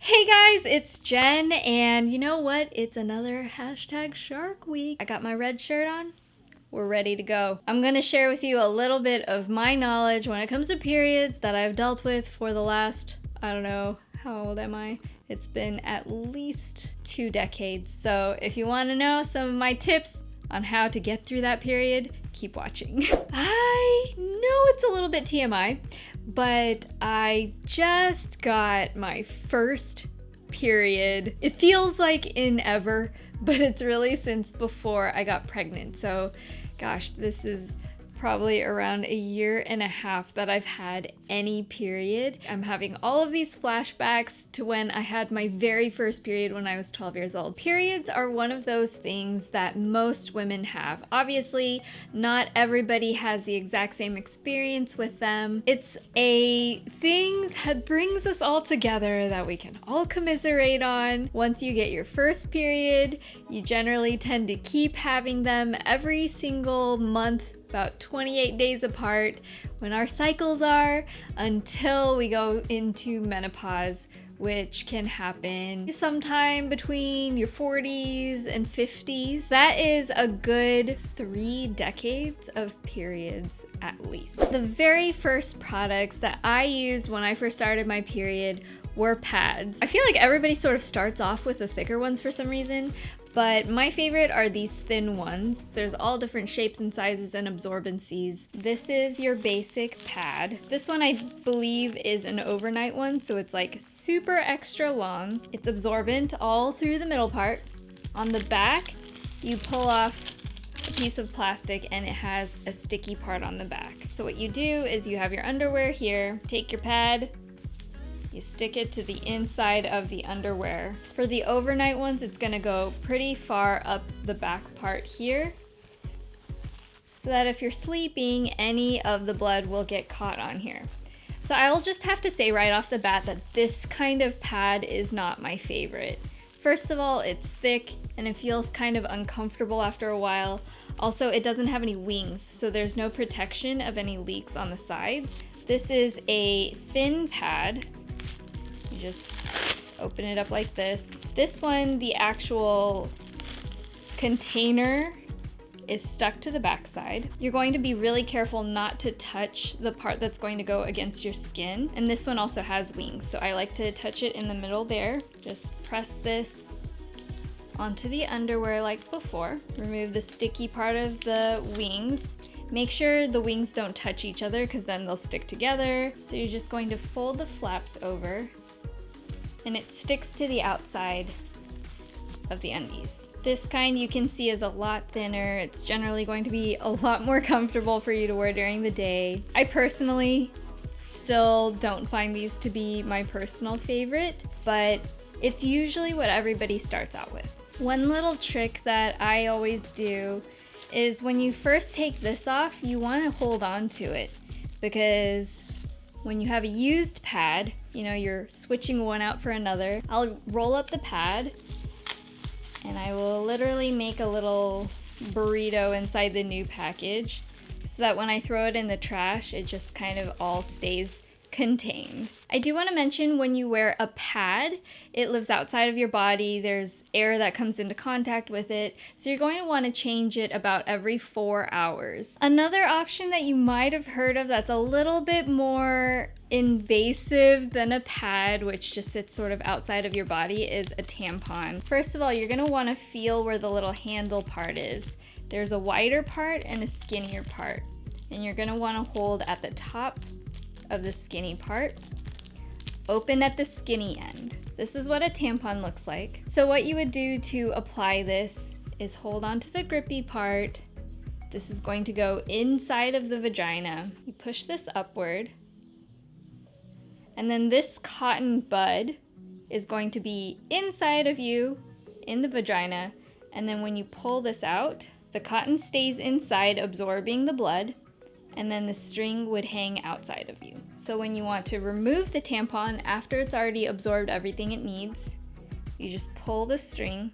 Hey guys, it's Jen, and you know what? It's another hashtag Shark Week. I got my red shirt on. We're ready to go. I'm gonna share with you a little bit of my knowledge when it comes to periods that I've dealt with for the last, I don't know, how old am I? It's been at least 2 decades. So if you wanna know some of my tips on how to get through that period, keep watching. I know it's a little bit TMI, but I just got my first period. It feels like in ever, but it's really since before I got pregnant. So gosh, this is probably around 1.5 years that I've had any period. I'm having all of these flashbacks to when I had my very first period when I was 12 years old. Periods are one of those things that most women have. Obviously, not everybody has the exact same experience with them. It's a thing that brings us all together that we can all commiserate on. Once you get your first period, you generally tend to keep having them every single month, about 28 days apart, when our cycles are, until we go into menopause, which can happen sometime between your 40s and 50s. That is a good 3 decades of periods at least. The very first products that I used when I first started my period were pads. I feel like everybody sort of starts off with the thicker ones for some reason, but my favorite are these thin ones. There's all different shapes and sizes and absorbencies. This is your basic pad. This one I believe is an overnight one, so it's like super extra long. It's absorbent all through the middle part. On the back, you pull off a piece of plastic and it has a sticky part on the back. So what you do is you have your underwear here, take your pad, you stick it to the inside of the underwear. For the overnight ones, it's gonna go pretty far up the back part here, so that if you're sleeping, any of the blood will get caught on here. So I'll just have to say right off the bat that this kind of pad is not my favorite. First of all, it's thick and it feels kind of uncomfortable after a while. Also, it doesn't have any wings, so there's no protection of any leaks on the sides. This is a thin pad. You just open it up like this. This one, the actual container is stuck to the back side. You're going to be really careful not to touch the part that's going to go against your skin. And this one also has wings, so I like to touch it in the middle there. Just press this onto the underwear like before. Remove the sticky part of the wings. Make sure the wings don't touch each other because then they'll stick together. So you're just going to fold the flaps over and it sticks to the outside of the undies. This kind you can see is a lot thinner. It's generally going to be a lot more comfortable for you to wear during the day. I personally still don't find these to be my personal favorite, but it's usually what everybody starts out with. One little trick that I always do is when you first take this off, you want to hold on to it, because when you have a used pad, you know, you're switching one out for another. I'll roll up the pad and I will literally make a little burrito inside the new package so that when I throw it in the trash, it just kind of all stays contained. I do want to mention, when you wear a pad, it lives outside of your body. There's air that comes into contact with it, so you're going to want to change it about every 4 hours. Another option that you might have heard of that's a little bit more invasive than a pad, which just sits sort of outside of your body, is a tampon. First of all, you're going to want to feel where the little handle part is. There's a wider part and a skinnier part, and you're going to want to hold at the top of the skinny part, open at the skinny end. This is what a tampon looks like. So what you would do to apply this is hold on to the grippy part. This is going to go inside of the vagina. You push this upward, and then this cotton bud is going to be inside of you in the vagina, and then when you pull this out, the cotton stays inside absorbing the blood, and then the string would hang outside of you. So when you want to remove the tampon after it's already absorbed everything it needs, you just pull the string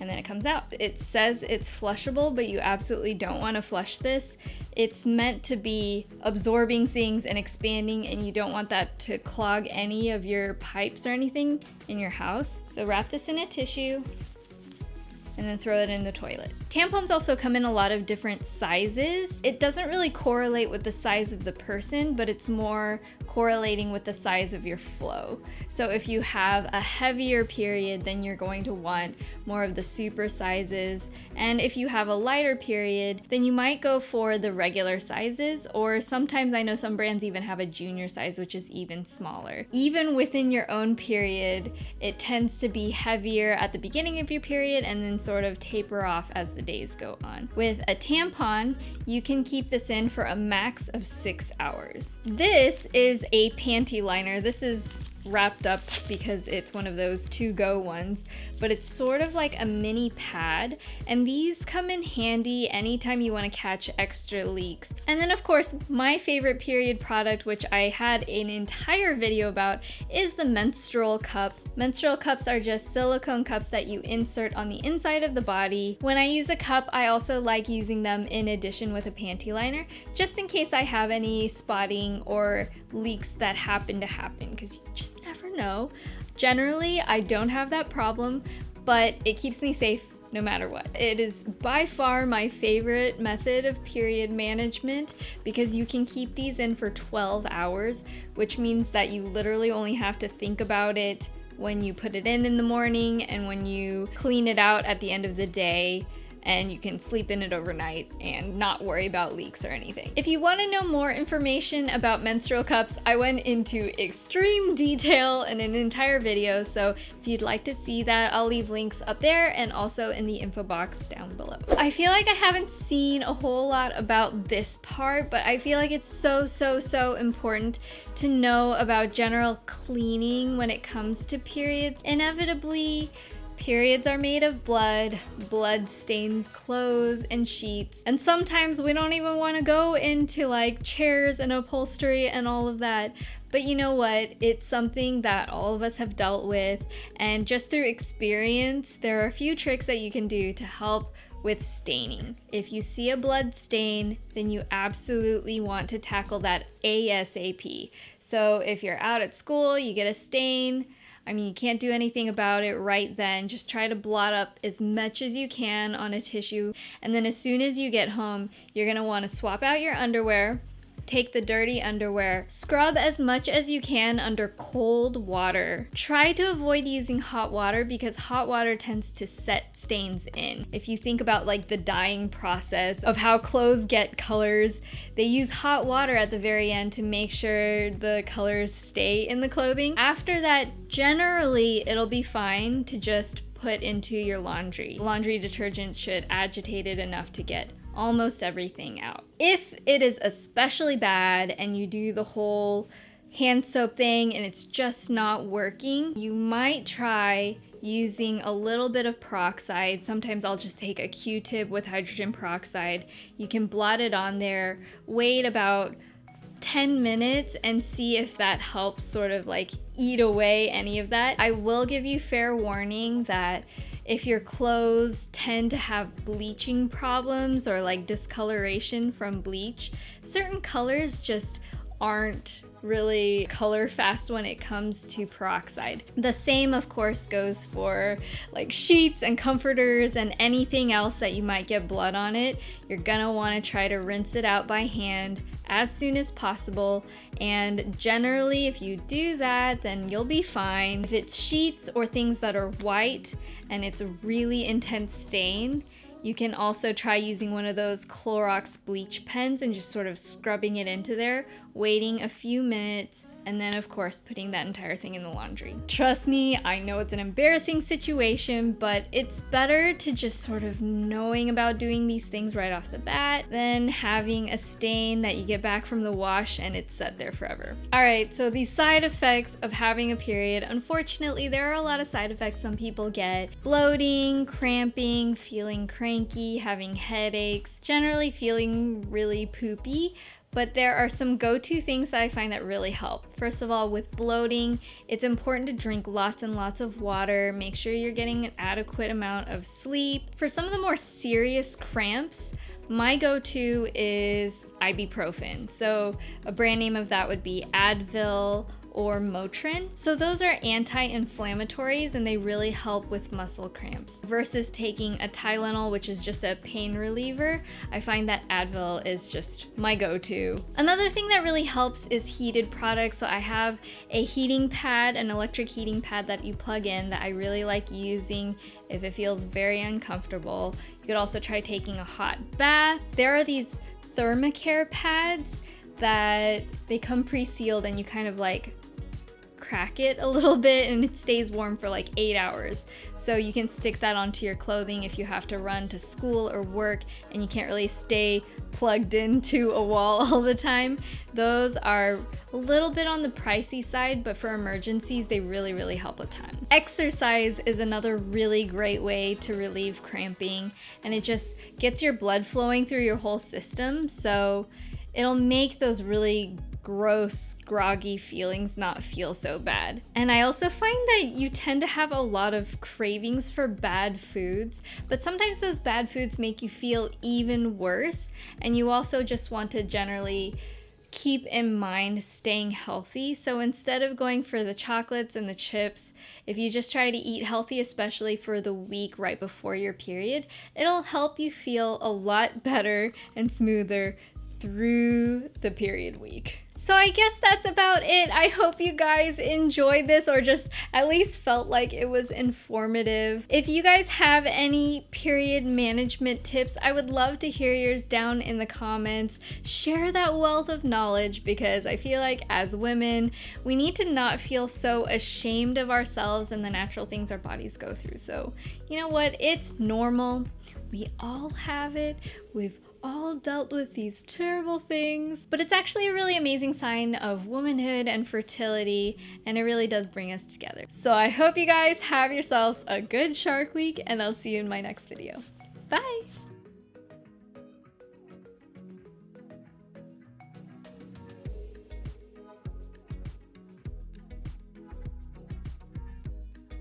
and then it comes out. It says it's flushable, but you absolutely don't want to flush this. It's meant to be absorbing things and expanding, and you don't want that to clog any of your pipes or anything in your house. So wrap this in a tissue and then throw it in the toilet. Tampons also come in a lot of different sizes. It doesn't really correlate with the size of the person, but it's more correlating with the size of your flow. So if you have a heavier period, then you're going to want more of the super sizes. And if you have a lighter period, then you might go for the regular sizes, or sometimes I know some brands even have a junior size, which is even smaller. Even within your own period, it tends to be heavier at the beginning of your period and then sort of taper off as the days go on. With a tampon, you can keep this in for a max of 6 hours. This is a panty liner. This is wrapped up because it's one of those to-go ones, but it's sort of like a mini pad, and these come in handy anytime you want to catch extra leaks. And then of course, my favorite period product, which I had an entire video about, is the menstrual cup. Menstrual cups are just silicone cups that you insert on the inside of the body. When I use a cup, I also like using them in addition with a panty liner, just in case I have any spotting or leaks that happen, because you just never know. Generally, I don't have that problem, but it keeps me safe no matter what. It is by far my favorite method of period management because you can keep these in for 12 hours, which means that you literally only have to think about it when you put it in the morning and when you clean it out at the end of the day, and you can sleep in it overnight and not worry about leaks or anything. If you want to know more information about menstrual cups, I went into extreme detail in an entire video, so if you'd like to see that, I'll leave links up there and also in the info box down below. I feel like I haven't seen a whole lot about this part, but I feel like it's so important to know about general cleaning when it comes to periods. Inevitably, periods are made of blood. Blood stains clothes and sheets. And sometimes we don't even want to go into like chairs and upholstery and all of that. But you know what? It's something that all of us have dealt with. And just through experience, there are a few tricks that you can do to help with staining. If you see a blood stain, then you absolutely want to tackle that ASAP. So if you're out at school, you get a stain, I mean, you can't do anything about it right then. Just try to blot up as much as you can on a tissue. And then as soon as you get home, you're gonna wanna swap out your underwear, take the dirty underwear, scrub as much as you can under cold water. Try to avoid using hot water because hot water tends to set stains in. If you think about like the dyeing process of how clothes get colors, they use hot water at the very end to make sure the colors stay in the clothing. After that, generally it'll be fine to just put into your laundry. Laundry detergent should agitate it enough to get almost everything out. If it is especially bad and you do the whole hand soap thing and it's just not working, you might try using a little bit of peroxide. Sometimes I'll just take a Q-tip with hydrogen peroxide. You can blot it on there, wait about 10 minutes and see if that helps sort of like eat away any of that. I will give you fair warning that if your clothes tend to have bleaching problems or like discoloration from bleach, certain colors just aren't really color fast when it comes to peroxide. The same of course goes for like sheets and comforters and anything else that you might get blood on it. You're gonna want to try to rinse it out by hand as soon as possible, and generally if you do that, then you'll be fine. If it's sheets or things that are white and it's a really intense stain, you can also try using one of those Clorox bleach pens and just sort of scrubbing it into there, waiting a few minutes, and then of course putting that entire thing in the laundry. Trust me, I know it's an embarrassing situation, but it's better to just sort of knowing about doing these things right off the bat than having a stain that you get back from the wash and it's set there forever. Alright, so these side effects of having a period, unfortunately there are a lot of side effects some people get. Bloating, cramping, feeling cranky, having headaches, generally feeling really poopy. But there are some go-to things that I find that really help. First of all, with bloating, it's important to drink lots and lots of water. Make sure you're getting an adequate amount of sleep. For some of the more serious cramps, my go-to is ibuprofen. So a brand name of that would be Advil or Motrin. So those are anti-inflammatories and they really help with muscle cramps. Versus taking a Tylenol, which is just a pain reliever, I find that Advil is just my go-to. Another thing that really helps is heated products. So I have a heating pad, an electric heating pad that you plug in that I really like using if it feels very uncomfortable. You could also try taking a hot bath. There are these Thermacare pads that they come pre-sealed and you kind of like crack it a little bit and it stays warm for like 8 hours. So you can stick that onto your clothing if you have to run to school or work and you can't really stay plugged into a wall all the time. Those are a little bit on the pricey side, but for emergencies, they really, really help a ton. Exercise is another really great way to relieve cramping, and it just gets your blood flowing through your whole system. So it'll make those really gross, groggy feelings not feel so bad. And I also find that you tend to have a lot of cravings for bad foods, but sometimes those bad foods make you feel even worse, and you also just want to generally keep in mind staying healthy. So instead of going for the chocolates and the chips, if you just try to eat healthy, especially for the week right before your period, it'll help you feel a lot better and smoother through the period week. So I guess that's about it. I hope you guys enjoyed this or just at least felt like it was informative. If you guys have any period management tips, I would love to hear yours down in the comments. Share that wealth of knowledge because I feel like as women, we need to not feel so ashamed of ourselves and the natural things our bodies go through. So you know what? It's normal. We all have it. We've all dealt with these terrible things, but it's actually a really amazing sign of womanhood and fertility, and it really does bring us together. So I hope you guys have yourselves a good Shark Week, and I'll see you in my next video. Bye!